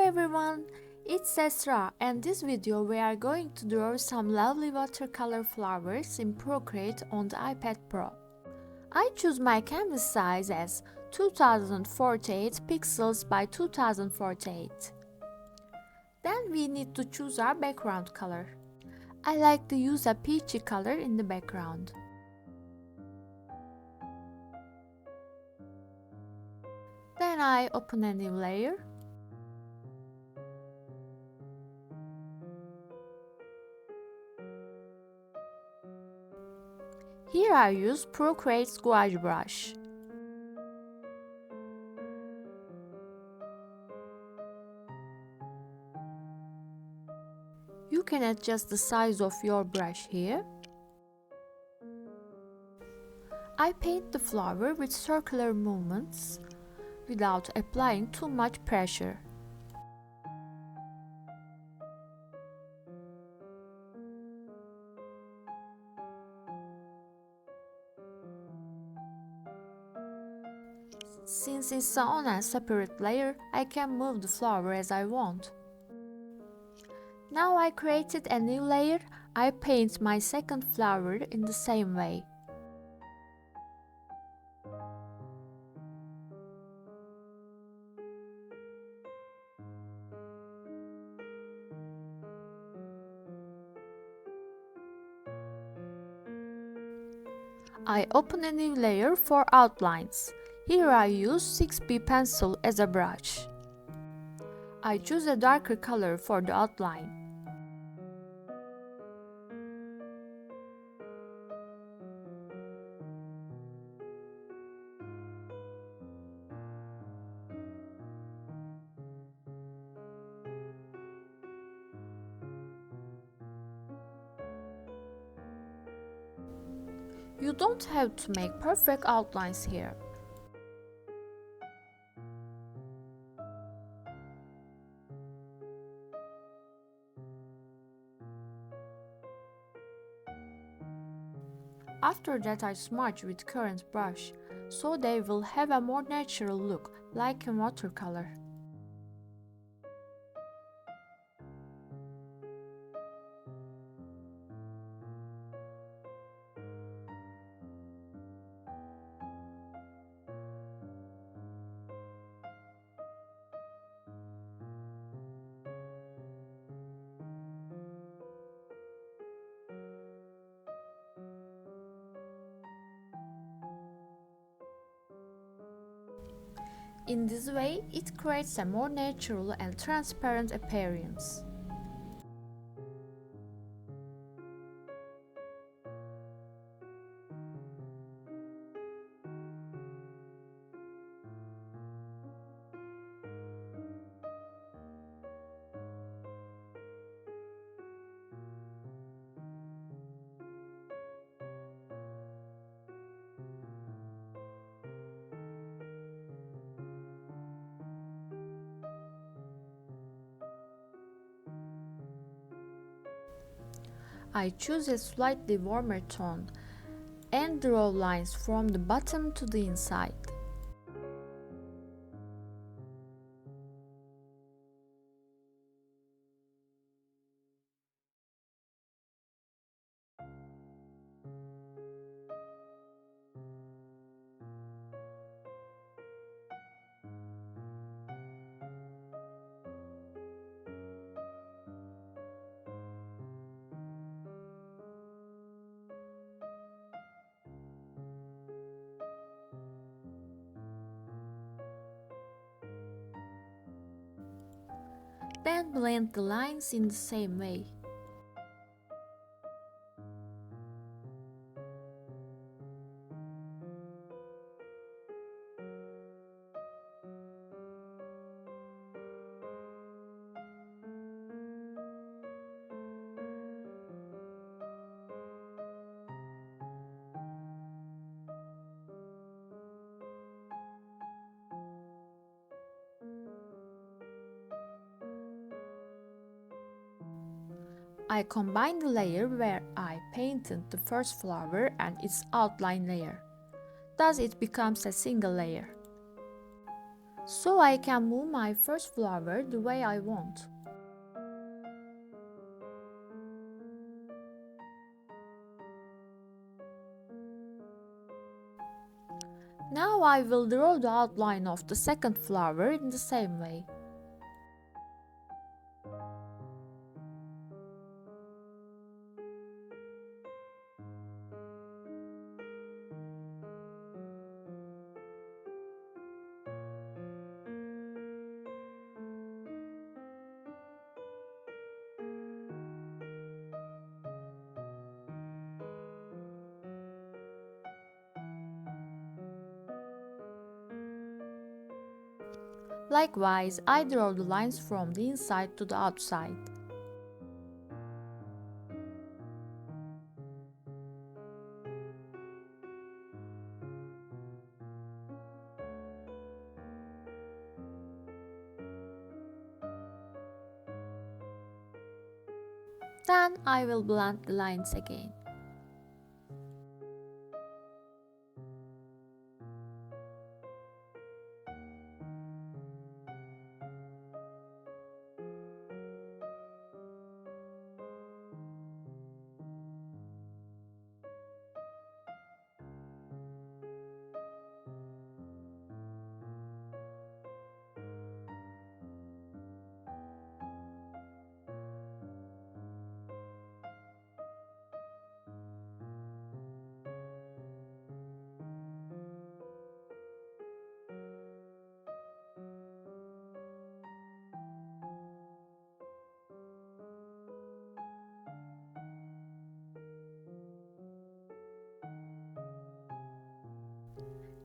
everyone, it's Esra, and this video we are going to draw some lovely watercolor flowers in Procreate on the iPad Pro. I choose my canvas size as 2048 pixels by 2048. Then we need to choose our background color. I like to use a peachy color in the background. Then I open a new layer. Here I use Procreate's gouache brush. You can adjust the size of your brush here. I paint the flower with circular movements without applying too much pressure. Since it's on a separate layer, I can move the flower as I want. Now I created a new layer, I paint my second flower in the same way. I open a new layer for outlines. Here I use 6B pencil as a brush. I choose a darker color for the outline. You don't have to make perfect outlines here. After that I smudge with current brush, so they will have a more natural look, like in watercolor. In this way, it creates a more natural and transparent appearance. I choose a slightly warmer tone and draw lines from the bottom to the inside. Then blend the lines in the same way. I combine the layer where I painted the first flower and its outline layer. Thus it becomes a single layer. so I can move my first flower the way I want. Now I will draw the outline of the second flower in the same way. Likewise, I draw the lines from the inside to the outside. Then I will blend the lines again.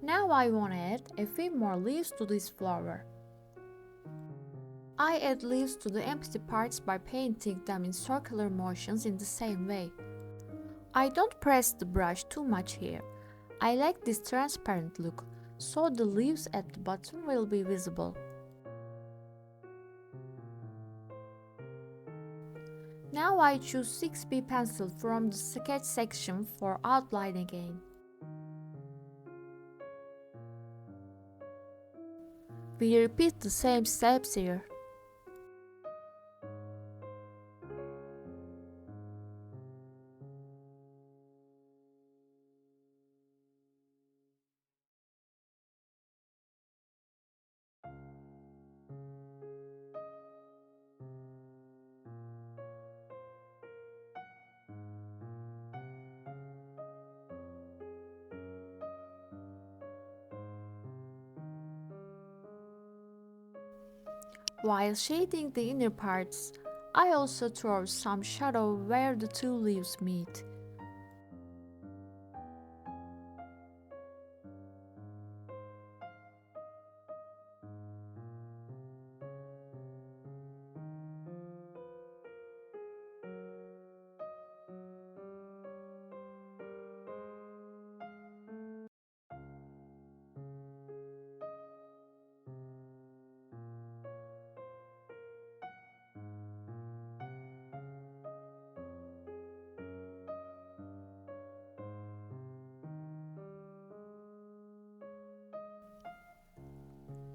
Now I want to add a few more leaves to this flower. I add leaves to the empty parts by painting them in circular motions in the same way. I don't press the brush too much here. I like this transparent look, so the leaves at the bottom will be visible. Now I choose 6B pencil from the sketch section for outline again. We repeat the same steps here. While shading the inner parts, I also throw some shadow where the two leaves meet.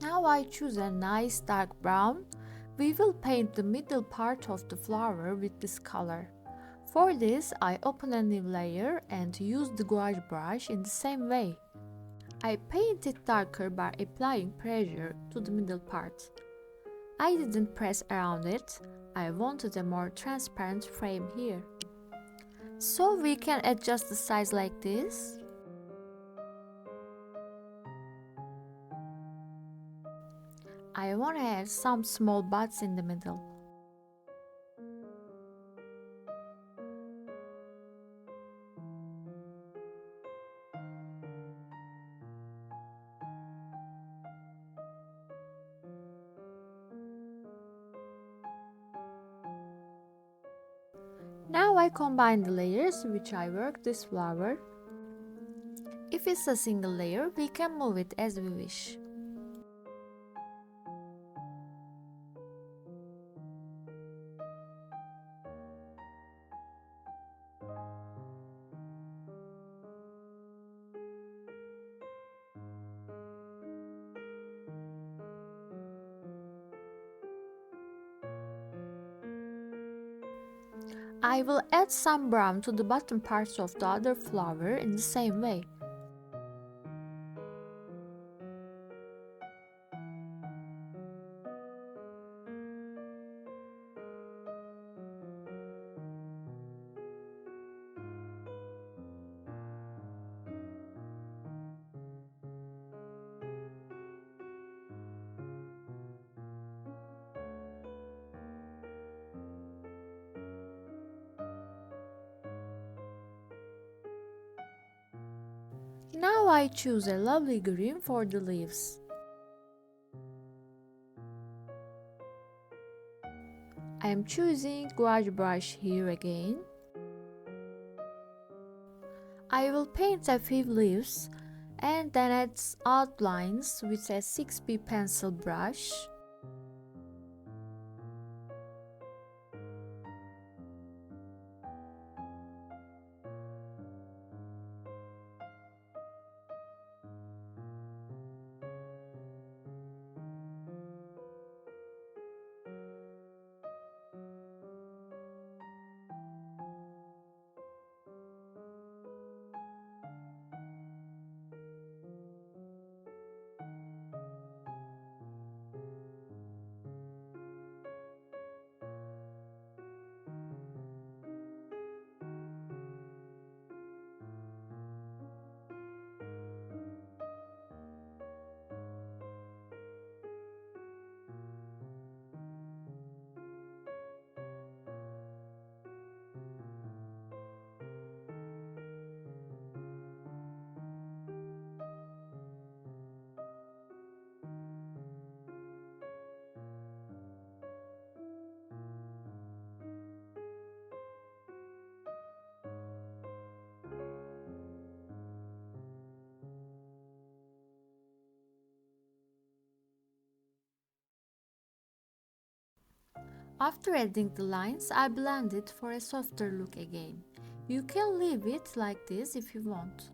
Now I choose a nice dark brown. We will paint the middle part of the flower with this color. For this, I open a new layer and use the gouache brush in the same way. I paint it darker by applying pressure to the middle part. I didn't press around it, I wanted a more transparent frame here. So we can adjust the size like this. I want to add some small buds in the middle. Now I combine the layers which I worked this flower. If it's a single layer, we can move it as we wish. I will add some brown to the bottom parts of the other flower in the same way. Now I choose a lovely green for the leaves. I am choosing gouache brush here again. I will paint a few leaves and then add outlines with a 6B pencil brush. After adding the lines, I blend it for a softer look again. You can leave it like this if you want.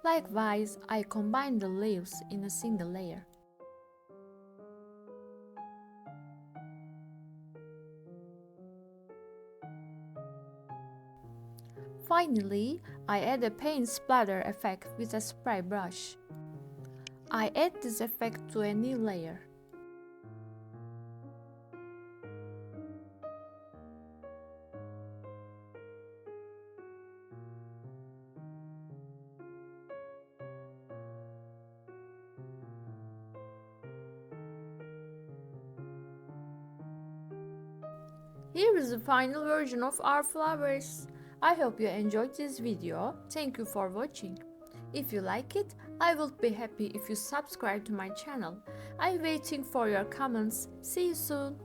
Likewise, I combine the leaves in a single layer. Finally, I add a paint splatter effect with a spray brush. I add this effect to a new layer. Here is the final version of our flowers. I hope you enjoyed this video. Thank you for watching. If you like it, I will be happy if you subscribe to my channel. I'm waiting for your comments. See you soon.